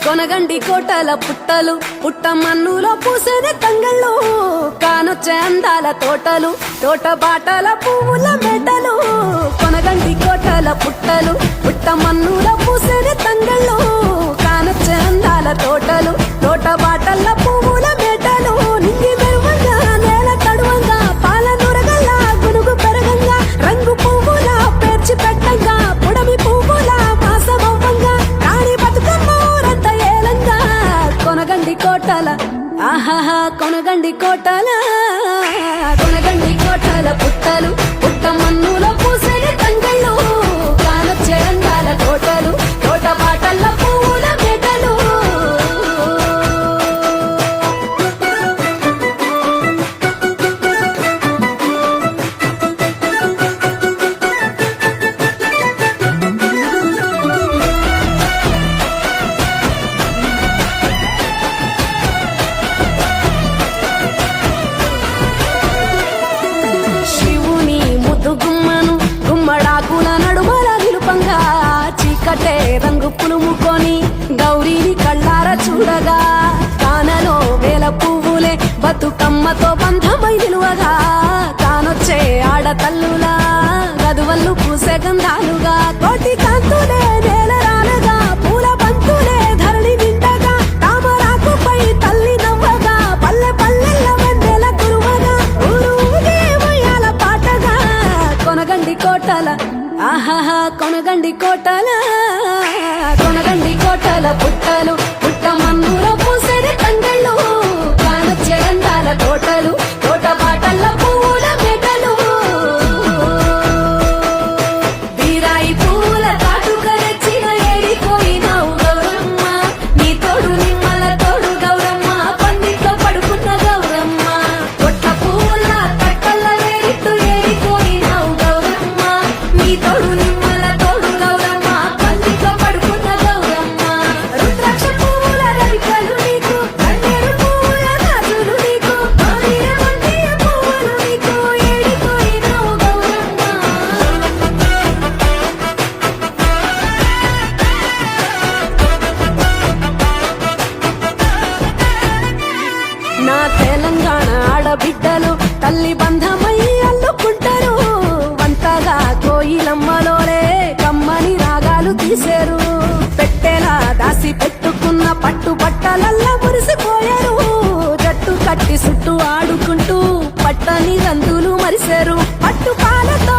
కొనగండి కోటల పుట్టలు పుట్ట మన్నులో పూసేనే తంగళ్ళు కానొచ్చే అందాల తోటలు తోట బాటల పువ్వుల మెటలు కొనగండి కోటల పుట్టలు పుట్ట మన్నులో పూసేనే తంగళ్ళు కానొచ్చే అందాల తోటలు తోట బాటల పువ్వుల మెటలు నింగి మెరువంగా నేల తడువంగా పాల నురగల్లా గునుగు పెరగంగా రంగు పువ్వుల పేర్చి పెట్టంగా పుడమి పువ్వుల మాసమవ్వంగా రాణి బతుకమ్మ ఏలంగా కొనగండి కోటల ఆహాహా కొనగండి కోటల కొనగండి కోటల పుట్టలు పుట్ట మన్నులో పూసేని తంగళ్ళు కానొచ్చే అందాల తోటలు తోట బాటల పువ్వుల మెటలు శివుని ముద్దు గుమ్మను గుమ్మడాకుల నడుమల నిలుపంగా చీకటే రంగు పులుముకొని గౌరీని కళ్ళార చూడగా కానలో వేల పువ్వులే బతుకమ్మతో బంధమై నిలువగా కానొచ్చే ఆడతల్లులా గదువల్లు పూసే గంధాలుగా కోటి కాంతులే నేల రాలగా పూల బంతులే ధరణి నిండగా తామరాకుపై తల్లి నవ్వగా పల్లె పల్లెల్ల వెన్నెల కురువగా ఊరు ఊగే ఉయ్యాల పాటగా కొనగండి కోటల ఆహాహా కొనగండి కోటల కొనగండి కోటల పుట్టలు పుట్ట మన్నులో పూసేని తంగళ్ళు కానొచ్చే అందాల తోటలు తోట బాటల పువ్వుల మెటలు బీరాయి పూల కాటుక తెచ్చిన ఏడిపోయినావు గౌరమ్మ నీ తోడు నిమ్మల తోడు గౌరమ్మ పందిట్లో పడుకున్న గౌరమ్మ పొట్ట పూల కట్టల వేడిట్టు ఏడిపోయినావు గౌరమ్మ నీ తోడు నిమ్మల తోడు గౌరమ్మ పందిట్లో పడుకున్న గౌరమ్మ రుద్రాక్ష పువ్వుల రవికలు నీకు కన్నేరు పువ్వుల రాజులు నీకు మామిడి వంటియ పువ్వులు నీకు ఏడిపోయినావు గౌరమ్మ నా తెలంగాణ ఆడబిడ్డలు తల్లి బంధమై అల్లుకుంటారు వంతగా కోయిలమ్మలోలే కమ్మని రాగాలు తీశారు పెట్టేలా దాసి పెట్టుకున్న పట్టు బట్టలల్లా మురిసిపోయారు జట్టు కట్టి చుట్టూ ఆడుకుంటూ పట్టని రందులు మరిశారు పట్టు పాలతో